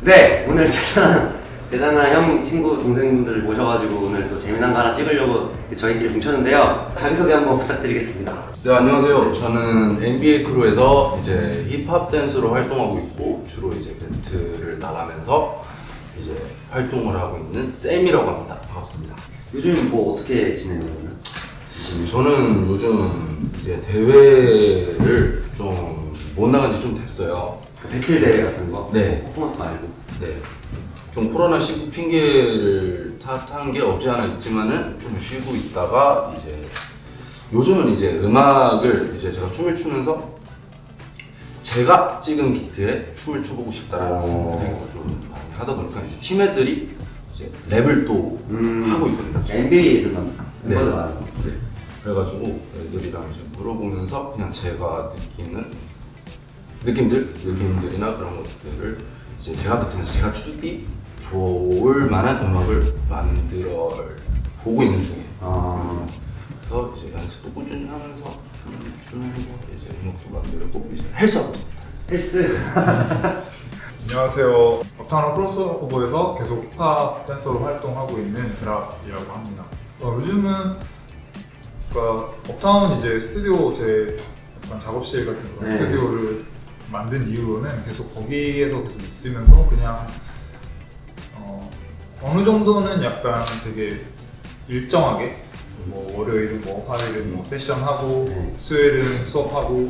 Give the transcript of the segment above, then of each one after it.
네, 오늘 대단한 형, 친구, 동생분들을 모셔가지고 오늘 또 재미난 거 하나 찍으려고 저희끼리 뭉쳤는데요. 자기소개 한번 부탁드리겠습니다. 네, 안녕하세요. 저는 NBA 크루에서 이제 힙합 댄서로 활동하고 있고 주로 이제 배틀을 나가면서 이제 활동을 하고 있는 쌤이라고 합니다. 반갑습니다. 요즘 뭐 어떻게 지내는 거예요? 저는 요즘 이제 대회를 좀 못 나간 지 좀 됐어요. 배틀 대회 같은 거? 네. 퍼포먼스 말고. 네. 좀 코로나19 핑계를 탓한 게 없지 않아 있지만은 좀 쉬고 있다가 이제 요즘은 이제 음악을 이제 제가 춤을 추면서 제가 찍은 비트에 춤을 춰보고 싶다라는 생각을 좀 많이 하다 보니까 이제 팀 애들이 이제 랩을 또 하고 있거든요. NBA 애들만 네. 멤버들 많아요. 네. 그래가지고 애들이랑 이제 물어보면서 그냥 제가 느끼는 느낌들이나 그런 것들을 이제 제가 느끼면서 제가 추기 좋을 만한 음악을 만들어 보고 있는 중이에요. 그래서 이제 연습도 꾸준히 하면서 춤을 추면서 이제 음악도 만들고 이제 헬스하고 있습니다. 헬스? 안녕하세요. 업타운 크로스오버에서 계속 힙합 댄서로 활동하고 있는 드랍이라고 합니다. 요즘은 그러니까 업타운 이제 스튜디오 제 약간 작업실 같은 그런 네. 스튜디오를 만든 이후로는 계속 거기에서 계속 있으면서 그냥 어느 정도는 약간 되게 일정하게 뭐 월요일은 뭐 화요일은 뭐 세션하고 수요일은 수업하고 뭐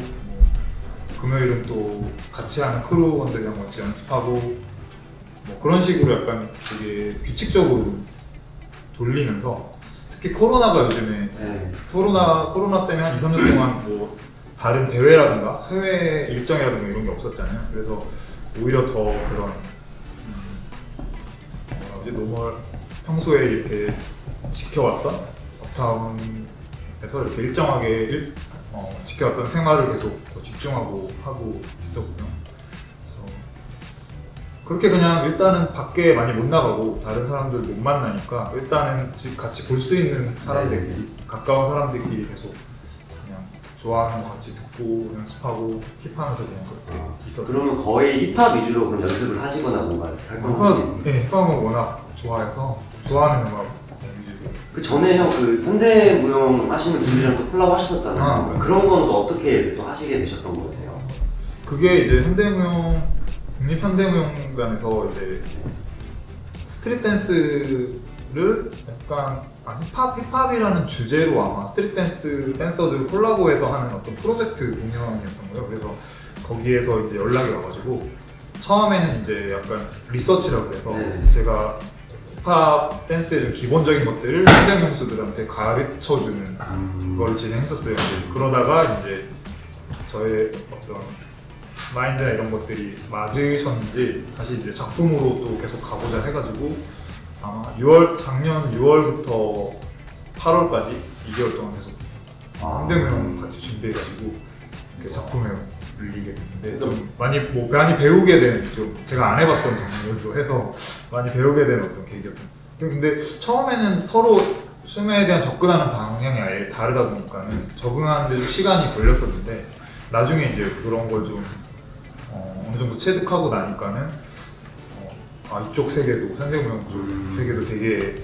금요일은 또 같이 하는 크루원들이랑 같이 연습하고 뭐 그런 식으로 약간 되게 규칙적으로 돌리면서 특히 코로나가 요즘에 코로나 때문에 한 2, 3년 동안 뭐 다른 대회라든가 해외 일정이라든가 이런 게 없었잖아요. 그래서 오히려 더 그런 노멀 평소에 이렇게 지켜왔던 업타운에서 이렇게 일정하게 지켜왔던 생활을 계속 더 집중하고 하고 있었고요. 그래서 그렇게 그냥 일단은 밖에 많이 못 나가고 다른 사람들 못 만나니까 일단은 같이 볼 수 있는 사람들끼리 가까운 사람들끼리 계속 그냥 좋아하는 거 같이 듣고 연습하고 힙하면서 그냥 그렇게 있었어요. 그러면 거의 힙합 위주로 그럼 연습을 하시거나 뭔가 활동하시는? 네, 힙합은 워낙 좋아해서 좋아하는 음악 위주로. 그 전에 형 그 현대무용 하시는 분들이랑 또 콜라보 하셨었잖아요. 그런 건 또 어떻게 또 하시게 되셨던 거세요? 그게 이제 국립현대무용단에서 이제 스트릿 댄스를 약간 힙합이라는 주제로 아마 스트릿 댄서들 콜라보해서 하는 어떤 프로젝트 공연이었던 거예요. 그래서 거기에서 이제 연락이 와가지고 처음에는 이제 약간 리서치라고 해서 제가 힙합 댄스의 좀 기본적인 것들을 현대무용수들한테 가르쳐주는 걸 진행했었어요. 그러다가 이제 저의 어떤 마인드나 이런 것들이 맞으셨는지 다시 이제 작품으로 또 계속 가보자 해가지고 아마 작년 6월부터 8월까지 2개월 동안 계속 현대무용 같이 준비해가지고 이렇게 작품에 올리게 됐는데 좀 많이 배우게 된, 좀 제가 안 해봤던 장르로 해서 많이 배우게 된 어떤 계기였던. 근데 처음에는 서로 춤에 대한 접근하는 방향이 아예 다르다 보니까는 적응하는데 좀 시간이 걸렸었는데 나중에 이제 그런 걸 좀 어느 정도 체득하고 나니까는 이쪽 세계도 현대무용 쪽 세계도 되게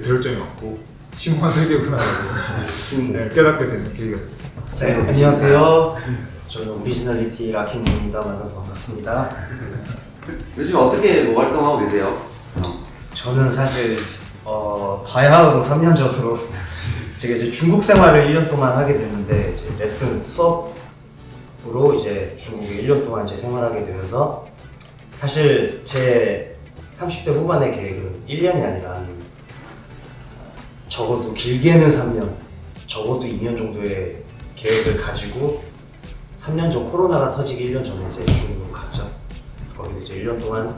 배울 점이 많고 심오한 세계구나라고 깨닫게 되는 계기가 됐어요. 네, 안녕하세요. 저는 오리지널리티 라킹입니다. 만나서 반갑습니다. 요즘 어떻게 뭐 활동하고 계세요? 저는 사실 바야흐로 3년 전으로 제가 이제 중국 생활을 1년 동안 하게 됐는데 이제 레슨 수업으로 이제 중국에 1년 동안 이제 생활하게 되면서 사실 제 30대 후반의 계획은 1년이 아니라 적어도 길게는 3년, 적어도 2년 정도의 계획을 가지고 3년 전 코로나가 터지기 1년 전에 이제 중국으로 갔죠. 거기서 이제 1년 동안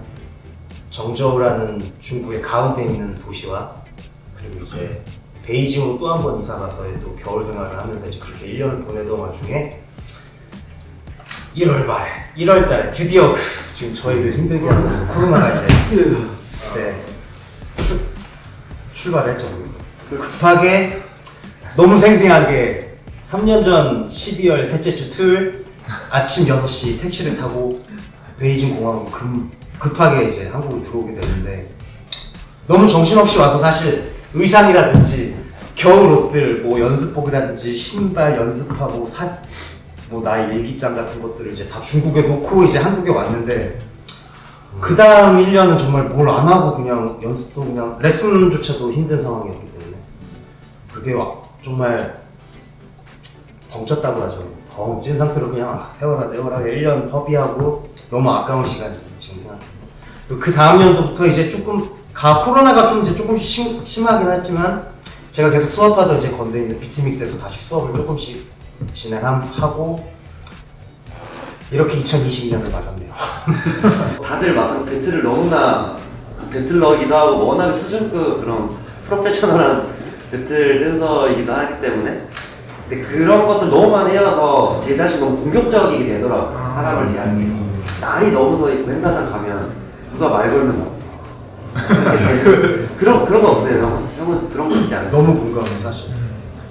정저우라는 중국의 가운데 있는 도시와 그리고 이제 베이징으로 또 한 번 이사 가서 또 겨울 생활을 하면서 이제 그렇게 1년을 보내던 와중에 1월달 드디어 지금 저희를 힘들게 하는 코로나가 이제 출발했죠. 거기서 급하게 너무 생생하게 3년 전 12월 셋째 주 토요일 아침 6시 택시를 타고 베이징 공항으로 급하게 이제 한국으로 들어오게 됐는데 너무 정신없이 와서 사실 의상이라든지 겨울 옷들, 뭐 연습복이라든지 신발 연습하고 뭐 나의 일기장 같은 것들을 이제 다 중국에 놓고 이제 한국에 왔는데 그 다음 1년은 정말 뭘 안 하고 그냥 연습도 그냥 레슨조차도 힘든 상황이었기 때문에 그게 정말 벙쪘다고 하죠. 벙찐 상태로 그냥 세월아 1년 허비하고 너무 아까운 시간이 지금 생각합니다. 그 다음 년도부터 이제 코로나가 좀 이제 조금씩 심하긴 했지만 제가 계속 수업하던 이제 건대에 있는 비트믹스에서 다시 수업을 조금씩 진행하고 이렇게 2022년을 맞았네요. 다들 마찬가지로 배틀을 너무나 배틀러이기도 하고 워낙 수준급 그런 프로페셔널한 배틀 댄서이기도 하기 때문에 근데 그런 것들 너무 많이 해와서 제 자신 너무 공격적이게 되더라고요. 사람을 대할 때 날이 너무 서 있고 행사장 가면 누가 말 걸면 막 그런 거 없어요 형은? 형은 그런 거 있지 않아요? 너무 공감해 사실.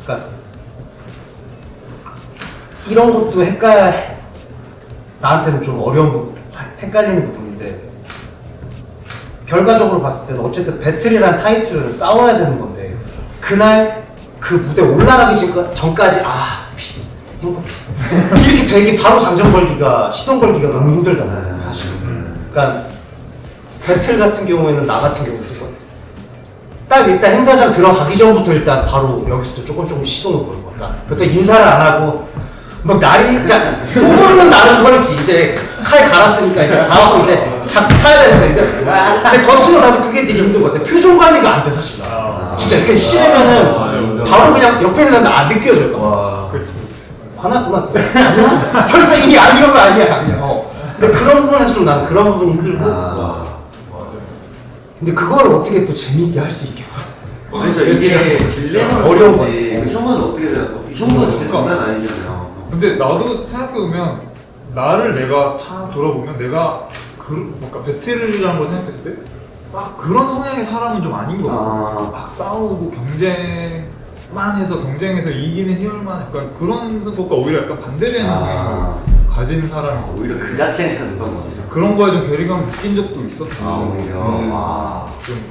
그러니까 이런 것도 나한테는 좀 헷갈리는 부분인데 결과적으로 봤을 때는 어쨌든 배틀이란 타이틀을 싸워야 되는 건데 그날 그 무대 올라가기 전까지 이렇게 되게 바로 장전 걸기가 시동 걸기가 너무 힘들잖아요 사실. 그러니까 배틀 같은 경우에는 나 같은 경우는 딱 일단 행사장 들어가기 전부터 일단 바로 여기서부터 조금 시동을 걸고 그러니까 그때 인사를 안 하고 막 그러니까 소모르는 나는 서 있지. 이제 칼 갈았으니까 이제 다음으로 이제 잡고 타야 되는데 근데 겉으로 나도 그게 되게 힘든 것 같아. 표정 관리가 안 돼 사실 나. 진짜 이렇게 싫으면은 바로 그냥 옆에 있는 사람 안 느껴져. 와. 화났구나. 아니야? 벌써 이미 안 이런 거 아니야. 그냥. 근데 그런 부분에서 좀 나는 그런 부분이 힘들고. 근데 그걸 어떻게 또 재미있게 할 수 있겠어? 아니죠 이게 딜레마 어려운 거지. 거지. 형은 어떻게 돼요? 형도 진짜 장난 아니잖아요. 근데 나도 생각해보면 나를 내가 돌아보면 내가 뭔가 배틀이라는 걸 생각했을 때 막 그런 성향의 사람은 좀 아닌 것 같아. 막 싸우고 경쟁만 해서 경쟁해서 이기는 희열만 약간 그런 것과 오히려 약간 반대되는 성향을 가진 사람이고 오히려 그 자체는 그런 거죠. 그런 거에 좀 괴리감을 느낀 적도 있었고 오히려 좀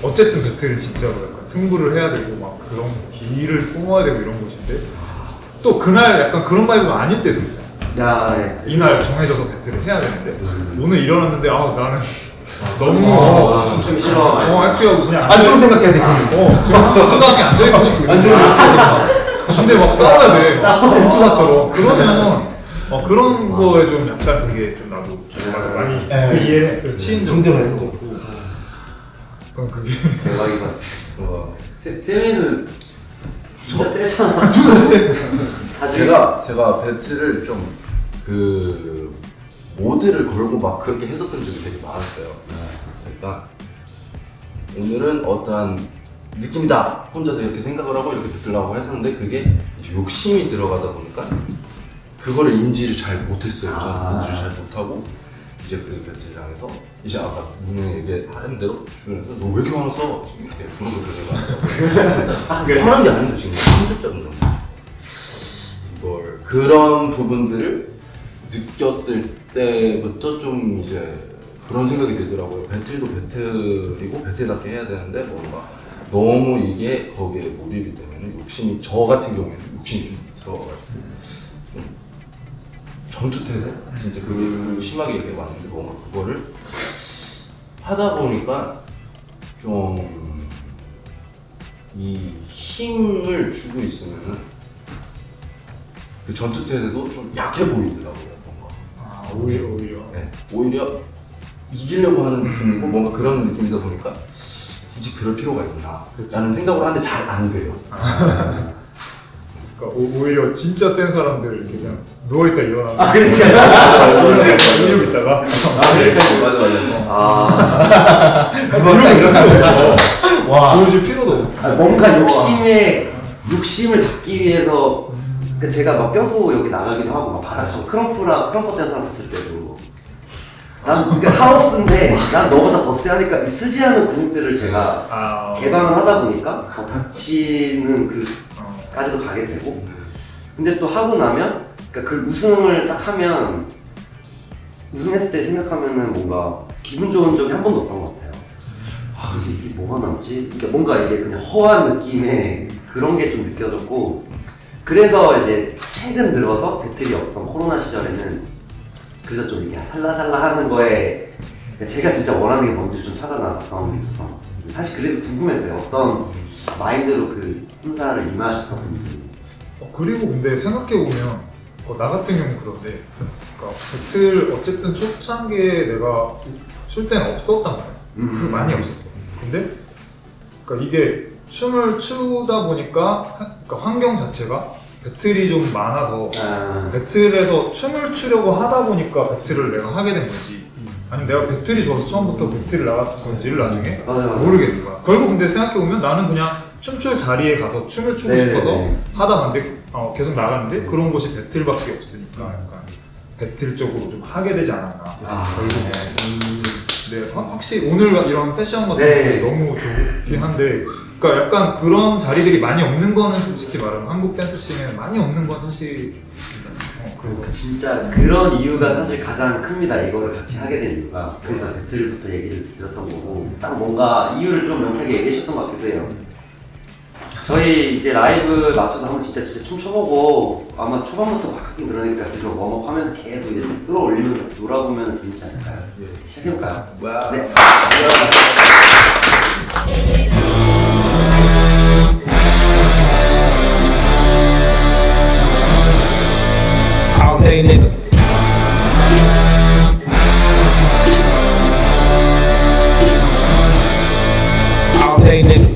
어쨌든 배틀은 진짜로 약간 승부를 해야 되고 막 그런 길을 뿜어야 되고 이런 곳인데 또 그날 약간 그런 바이브가 아닐 때도 있잖아. 이날 정해져서 배틀을 해야 되는데 오늘 일어났는데 나는 너무 좀 싫어. 해피하고 그냥 안 좋은 생각해야 돼. 그냥 건강하게 앉아있고 싶고 근데 막 싸워야 돼 공투사처럼 그러면 그런 거에 좀 약간 되게 좀 나도 좀 많이 이해해 치인 적도 힘들어했어. 있었고 그럼 그게 대박이다. 와. 태민은 진짜 세잖아. 제가 배틀을 좀 모드를 걸고 막 그렇게 했었던 적이 되게 많았어요. 그러니까 오늘은 어떠한 느낌이다 혼자서 이렇게 생각을 하고 이렇게 배틀하고 했었는데 그게 이제 욕심이 들어가다 보니까 그거를 인지를 잘 못했어요. 저는 인지를 잘 못하고 이제 그 배틀장에서 이제 아까 문영이 얘기한 대로 주변에서 너 왜 이렇게 화났어? 이렇게 부르고 들어가. 화난 게 아닌데 지금 컨셉적인 거. 이걸 그런 부분들을 느꼈을 때부터 좀 이제 그런 생각이 들더라고요. 배틀도 배틀이고 배틀답게 해야 되는데 뭔가 너무 이게 거기에 몰입이 되면 욕심이 저 같은 경우에는 욕심이 좀 들어가가지고 좀 전투태세 진짜 그게 심하게 이렇게 왔는데 뭔가 그거를 하다 보니까 좀 이 힘을 주고 있으면은 그 전투태세도 좀 약해 보이더라고요. 뭔가 오히려 네, 오히려 이기려고 하는 느낌이고 뭔가 그런 느낌이다 보니까 굳이 그럴 필요가 있나 라는 생각을 하는데 잘 안 돼요. 그러니까 오히려 진짜 센 사람들 이렇게 그냥 누워있다 일어나고 이러고 있다가 맞아. 그거는 이런 와. 보여줄 필요도 없고 뭔가 욕심을 잡기 위해서 그러니까 제가 막 뼈도 여기 나가기도 하고 막 바닥 크럼프 된 사람 붙을 때도 난 그러니까 하우스인데 난 너보다 더 세하니까 이 쓰지 않은 근육들을 제가 개방을 하다 보니까 더 다치는 그까지도 가게 되고 근데 또 하고 나면 그러니까 그 우승을 딱 하면 우승했을 때 생각하면은 뭔가 기분 좋은 적이 한 번도 없던 것 같아요. 아 이게 뭐가 남지? 그러니까 뭔가 이게 그냥 허한 느낌의 그런 게 좀 느껴졌고 그래서 이제 최근 들어서 배틀이 없던 코로나 시절에는 그래서 좀 이렇게 살라살라 하는 거에 제가 진짜 원하는 게 뭔지 좀 찾아나왔던 게 있어서 사실 그래서 궁금했어요. 어떤 마인드로 그 행사를 임하셨었는지. 그리고 근데 생각해보면 나 같은 경우 그런데 그러니까 배틀 어쨌든 초창기에 내가 출 때는 없었단 말이야. 그 많이 없었어. 근데 그러니까 이게 춤을 추다 보니까 그러니까 환경 자체가 배틀이 좀 많아서 배틀에서 춤을 추려고 하다 보니까 배틀을 내가 하게 된 거지. 아니면 내가 배틀이 좋아서 처음부터 배틀을 나갔던 건지를 나중에 맞아요. 모르겠는 거야. 결국 근데 생각해보면 나는 그냥 춤출 자리에 가서 춤을 추고 네네네. 싶어서 하다 갔는데 계속 나갔는데 그런 곳이 배틀밖에 없으니까 약간 배틀 쪽으로 좀 하게 되지 않았나. 네, 확실히 오늘 이런 세션 같은 네. 게 너무 좋긴 한데 그러니까 약간 그런 자리들이 많이 없는 거는 솔직히 말하면 한국 댄스 씬에 많이 없는 건 사실입니다. 그래서 진짜 그런 이유가 사실 가장 큽니다. 이거를 같이 하게 된 이유가. 그래서 배틀부터 얘기를 드렸던 거고 딱 뭔가 이유를 좀 명쾌하게 얘기해 주셨던 것 같기도 해요. 저희 이제 라이브 맞춰서 한번 진짜 춤 춰보고 아마 초반부터 막 하긴 그러니까 계속 웜업 하면서 계속 이제 끌어올리면서 놀아보면 재밌지 않을까요? 시작해볼까요? 네. All day nigga. All day nigga.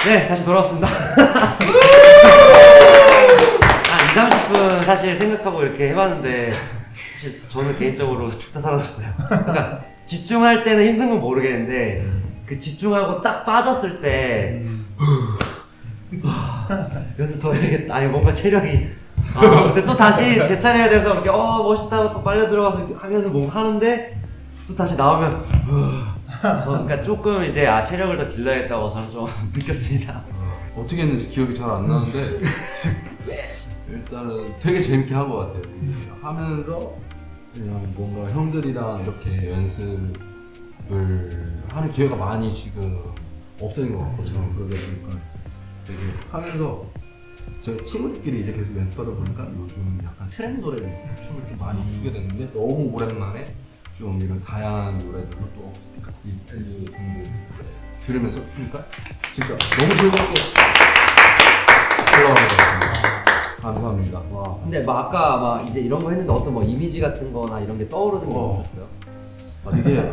네, 다시 돌아왔습니다. 한 2, 30분 사실 생각하고 이렇게 해봤는데 사실 저는 개인적으로 죽다 살아났어요. 그러니까 집중할 때는 힘든 건 모르겠는데 그 집중하고 딱 빠졌을 때 여기서 더 해야겠다. 아니 뭔가 체력이 근데 또 다시 제 차례가 돼서 이렇게 멋있다고 또 빨려 들어가서 하면서 뭔가 하는데 또 다시 나오면 그러니까 조금 이제 체력을 더 길러야겠다고 저는 좀 느꼈습니다. 어떻게 했는지 기억이 잘 안 나는데 일단은 되게 재밌게 한 것 같아요. 하면서 그냥 뭔가 형들이랑 이렇게 연습을 하는 기회가 많이 지금 없어진 것 같거든요. 그러다 보니까 되게 하면서 제가 친구들끼리 이제 계속 연습하다 보니까 요즘 약간 트렌드 노래를 춤을 좀 많이 추게 됐는데 너무 오랜만에 좀 이런 다양한 노래들로 또 밴드 분들 들으면서 추니까 진짜 너무 즐겁게 올라가는 것 같습니다. 감사합니다. 와. 근데 막 아까 막 이제 이런 거 했는데 어떤 뭐 이미지 같은 거나 이런 게 떠오르는 게 있었어요? 이게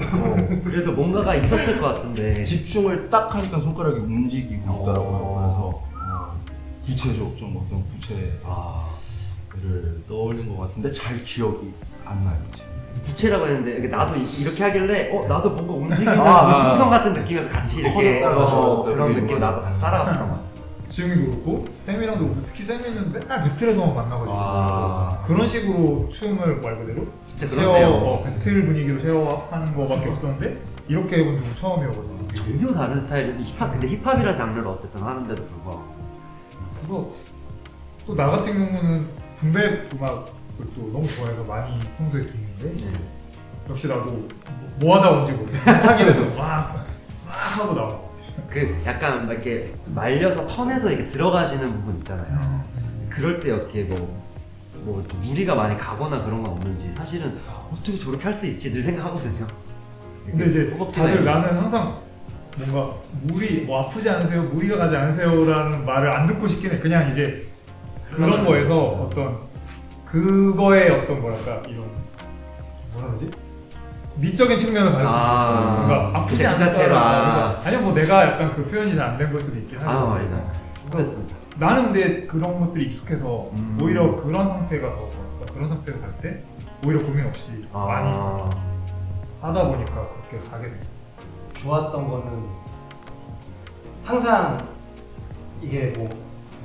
그래도 뭔가가 있었을 것 같은데 집중을 딱 하니까 손가락이 움직이고 있더라고요. 그래서 구체적 좀 어떤 구체를 떠올린 것 같은데 잘 기억이 안 나요. 지금. 구체라고 했는데 이게 나도 이렇게 하길래 나도 뭔가 움직이는 풍선 같은 느낌에서 같이 이렇게 커졌다가 그런 느낌 나도 같이 따라갔었던 것 같아. 지웅이도 그렇고 쌤이랑도 그렇고 특히 쌤이는 맨날 배틀에서만 만나가지고 그런 식으로 춤을 말 그대로 진짜 그렇네요. 배틀 분위기로 쉐어하는 거밖에 없었는데 이렇게 해본 적은 처음이어가지고 전혀 다른 스타일인 힙합. 근데 힙합이라는 장르를 어쨌든 하는데도 불구하고 그래서 또 나 같은 경우는 분배 음악을 또 너무 좋아해서 많이 평소에 듣는데 역시 나도 뭐 하다 온지 모르겠어 하긴 해서 막 하고 나온 것 같아. 그 약간 막 이렇게 말려서 턴에서 이렇게 들어가시는 부분 있잖아요. 그럴 때 어떻게 뭐 무리가 많이 가거나 그런 건 없는지 사실은 어떻게 저렇게 할 수 있지 늘 생각하거든요. 근데 이제 허벅지나 다들 이런 나는 항상 뭔가 무리 뭐 아프지 않으세요? 무리가 가지 않으세요라는 말을 안 듣고 싶긴 해. 그냥 이제 그런 거에서 어떤 그거에 어떤 뭐랄까 이런 뭐라 그러지? 미적인 측면을 가질 수 있어. 뭔가 아프지 그 않다라는 자체로, 그래서 아니면 뭐 내가 약간 그 표현이 잘 안 된 걸 수도 있긴 한데. 맞아. 그래서 나는 근데 그런 것들이 익숙해서 오히려 그런 상태가 더 뭐랄까 그런 상태에서 갈 때 오히려 고민 없이 많이 하다 보니까 그렇게 가게 돼. 좋았던 거는 항상 이게 뭐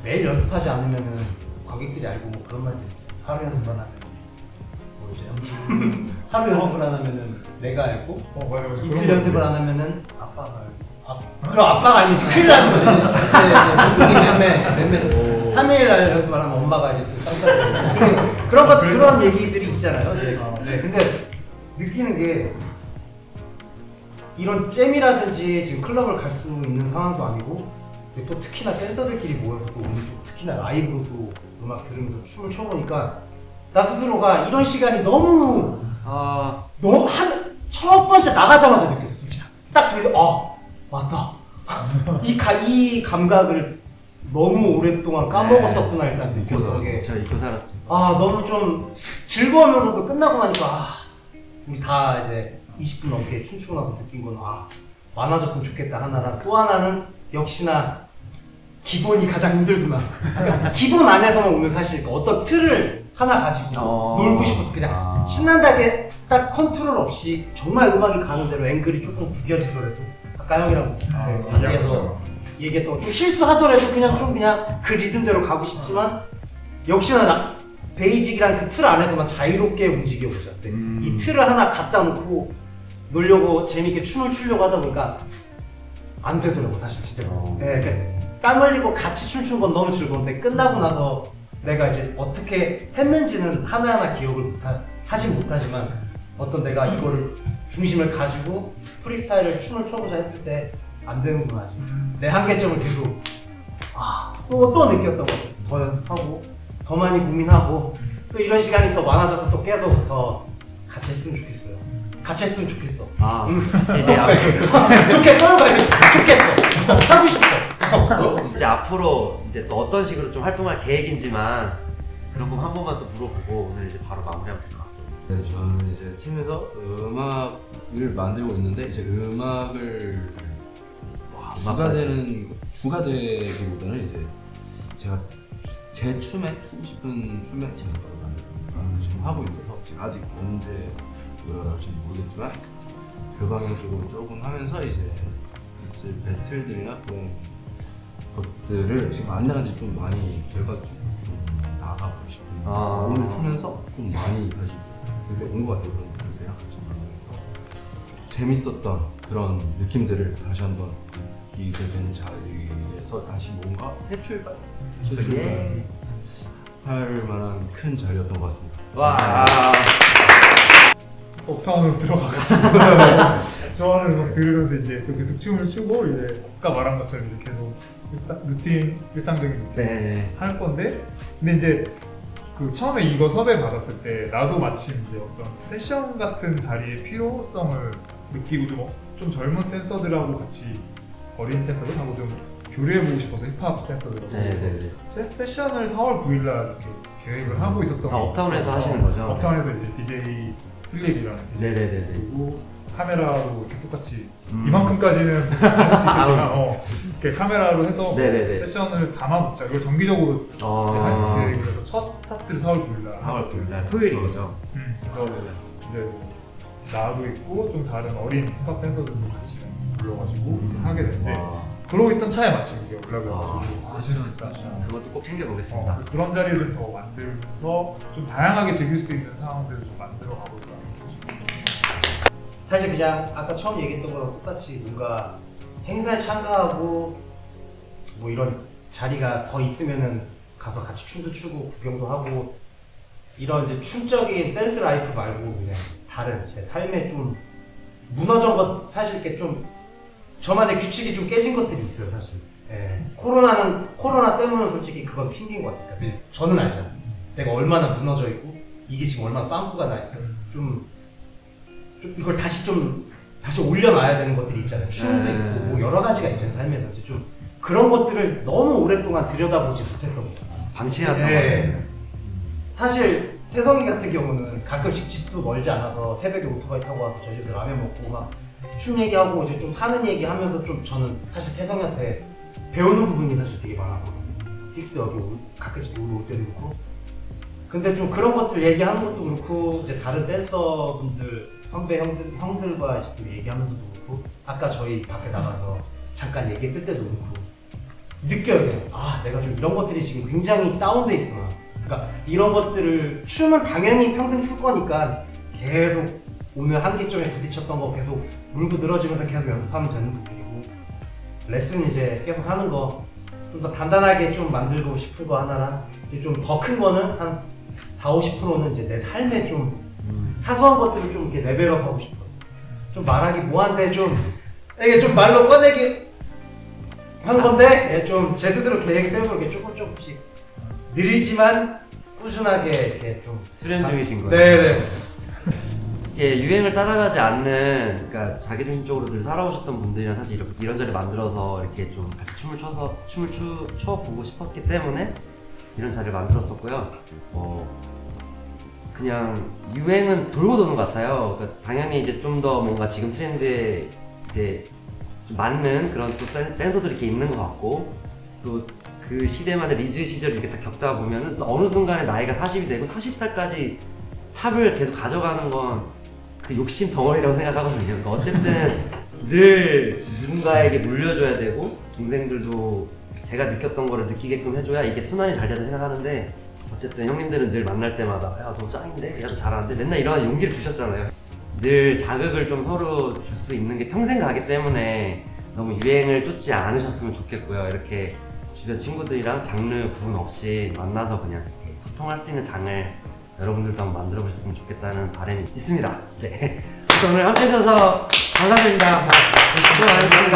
매일 연습하지 않으면은 관객들이 알고 뭐 그런 말도 있지. 하루 연습 안 하면 뭐지? 하루 연습을 안 하면은 내가 알고 맞아. 이틀 연습을 안 하면은 아빠가 알고 그럼 아빠가 아니지 큰일 나는 거지. 이제 맴매 3일 날 연습 안 하면 엄마가 이제 또 쌍쌍이 그런 얘기들이 있잖아요. 네. 근데 느끼는 게 이런 잼이라든지 지금 클럽을 갈 수 있는 상황도 아니고 근데 또 특히나 댄서들끼리 모여서 또 특히나 라이브로 또 음악 들으면서 춤을 춰보니까 나 스스로가 이런 시간이 너무 첫 번째 나가자마자 느꼈어. 진짜 딱 들려 맞다. 이 감각을 너무 오랫동안 까먹었었구나 일단 느꼈던 게 제가 잊고 살았죠. 너무 좀 즐거우면서도 끝나고 나니까 우리 다 이제 20분 넘게 춤추고 나서 느낀 건 많아졌으면 좋겠다 하나랑 또 하나는 역시나 기본이 가장 힘들구나. 그러니까 기본 안에서만 오면 사실 어떤 틀을 하나 가지고 놀고 싶어서 그냥 신난다게 딱 컨트롤 없이 정말 음악이 가는 대로 앵글이 조금 구겨지더라도 아까 형이랑 얘기했던 좀 실수하더라도 그냥 그 리듬대로 가고 싶지만 역시나 베이직이란 그 틀 안에서만 자유롭게 움직여보자. 이 틀을 하나 갖다 놓고 놀려고 재밌게 춤을 추려고 하다 보니까 안 되더라고 사실 진짜. 땀 흘리고 같이 춤추는 건 너무 즐거운데 끝나고 나서 내가 이제 어떻게 했는지는 하나하나 기억을 하진 못하지만 어떤 내가 이거를 중심을 가지고 프리스타일을 춤을 춰보자 했을 때 안 되는구나 지금. 내 한계점을 계속 또 느꼈던 것 같아. 더 연습하고 더 많이 고민하고 또 이런 시간이 더 많아져서 또 계속 더 같이 했으면 좋겠어요. 같이 했으면 좋겠어. 좋겠어. 하고 싶어. 이제 앞으로 이제 또 어떤 식으로 좀 활동할 계획인지만 그런 거 한 번만 또 물어보고 오늘 이제 바로 마무리하면 될 것 같아요. 네, 저는 이제 팀에서 음악을 만들고 있는데 이제 음악을 주가 되기보다는 이제 제가 제 춤에 추고 싶은 춤에 제가 만들고 지금 하고 있어서 지금 아직 언제 노래가 나올지는 모르겠지만 그 방향 쪽으로 조금 하면서 이제 있을 배틀들이나 그런 것들을 지금 안 나간 지 좀 많이 돼가지고 좀 나가고 싶은 오늘 추면서 좀 많이 다시 이렇게 온 것 같아요. 그런 분들이랑 같이 만나면서 재밌었던 그런 느낌들을 다시 한번 느끼게 된 자리에서 다시 뭔가 새 출발 할 만한 큰 자리였던 것 같습니다. 와. 업타운으로 들어가가지고 좋아하는 음악 들으면서 이제 또 계속 춤을 추고 이제 아까 말한 것처럼 이렇게 계속 일상적인 루틴 네. 할 건데 근데 이제 그 처음에 이거 섭외 받았을 때 나도 마침 이제 어떤 세션 같은 자리의 필요성을 느끼고 좀 젊은 댄서들하고 같이 어린 댄서들하고 좀 교류해보고 싶어서 힙합 댄서들하고 네네네. 세션을 4월 9일날 이렇게 계획을 하고 있었던 게 업타운에서 있었어요. 하시는 거죠? 업타운에서 이제 DJ 필립이라는 DJ 네네네네. 그리고 카메라로 이렇게 똑같이 이만큼까지는 할 수 있겠지만 이렇게 카메라로 해서 네네네. 세션을 담아보자. 이걸 정기적으로 할 수 있게 계획해서 첫 스타트를 4월 9일날 4월 9일날 토요일인 거죠? 그래서 이제 나도 있고 좀 다른 어린 힙합 댄서들도 같이 불러가지고 이제 하게 됐는데 그러고 있던 차에 마침 이게 올라가가지고 사실은 그것도 꼭 챙겨보겠습니다. 그런 자리를 더 만들면서 좀 다양하게 즐길 수 있는 상황들을 좀 만들어 가고 있다는 생각이 사실 그냥 아까 처음 얘기했던 거랑 똑같이 뭔가 행사에 참가하고 뭐 이런 자리가 더 있으면은 가서 같이 춤도 추고 구경도 하고 이런 이제 춤적인 댄스 라이프 말고 그냥 다른 제 삶에 좀 무너진 것 사실 이렇게 좀 저만의 규칙이 좀 깨진 것들이 있어요 사실. 예. 코로나 때문에 솔직히 그건 핑계인 것 같아요. 그러니까 저는 알잖아요. 내가 얼마나 무너져 있고 이게 지금 얼마나 빵꾸가 나 있고 좀 이걸 다시 올려놔야 되는 것들이 있잖아요. 춤도 있고 뭐 여러 가지가 있잖아요 삶에서. 이제 좀 그런 것들을 너무 오랫동안 들여다보지 못했던 거예요. 방치해놨던 네. 거예요. 사실 태성이 같은 경우는 가끔씩 집도 멀지 않아서 새벽에 오토바이 타고 와서 저희 집에서 라면 먹고 막 춤 얘기하고 이제 좀 사는 얘기하면서 좀 저는 사실 태성이한테 배우는 부분이 사실 되게 많았거든요. 픽스 여기 가끔씩 놀러 올 때도 그렇고. 근데 좀 그런 것들 얘기하는 것도 그렇고 이제 다른 댄서분들 선배 형들과 좀 얘기하면서도 그렇고 아까 저희 밖에 나가서 잠깐 얘기했을 때도 그렇고 느껴요. 그냥. 아 내가 좀 이런 것들이 지금 굉장히 다운돼 있구나. 그러니까 이런 것들을 춤은 당연히 평생 출 거니까 계속 오늘 한계점에 부딪혔던 거 계속 물고 늘어지면서 계속 연습하면 되는 부분이고 레슨 이제 계속 하는 거 좀 더 단단하게 좀 만들고 싶은 거 하나랑 이제 좀 더 큰 거는 한 40~50%는 이제 내 삶에 좀 사소한 것들을 좀 이렇게 레벨업하고 싶어요. 좀 말하기 뭐한데 좀 이게 좀 말로 꺼내기 한 건데 좀 제 스스로 계획 세우고 이렇게 조금씩 느리지만 꾸준하게 이렇게 좀 수련 중이신 거예요? 네네. 이게 유행을 따라가지 않는, 그러니까 자기중심적으로 늘 살아오셨던 분들이랑 사실 이런 자리 만들어서 이렇게 좀 같이 춤을 춰보고 싶었기 때문에 이런 자리를 만들었었고요. 그냥 유행은 돌고 도는 것 같아요. 그러니까 당연히 이제 좀 더 뭔가 지금 트렌드에 이제 좀 맞는 그런 또 댄서들이 이렇게 있는 것 같고, 또 그 시대만의 리즈 시절을 이렇게 딱 겪다 보면은 어느 순간에 나이가 40이 되고 40살까지 탑을 계속 가져가는 건 그 욕심 덩어리라고 생각하거든요. 그러니까 어쨌든 늘 누군가에게 물려줘야 되고 동생들도 제가 느꼈던 거를 느끼게끔 해줘야 이게 순환이 잘 된다고 생각하는데, 어쨌든 형님들은 늘 만날 때마다 야 너 짱인데? 야 너 잘하는데? 맨날 이런 용기를 주셨잖아요. 늘 자극을 좀 서로 줄 수 있는 게 평생 가기 때문에 너무 유행을 쫓지 않으셨으면 좋겠고요. 이렇게 주변 친구들이랑 장르 구분 없이 만나서 그냥 이렇게 소통할 수 있는 장을 여러분들도 한번 만들어 보셨으면 좋겠다는 바람이 있습니다. 네. 오늘 함께 해주셔서 감사드립니다. 수고 많으셨습니다.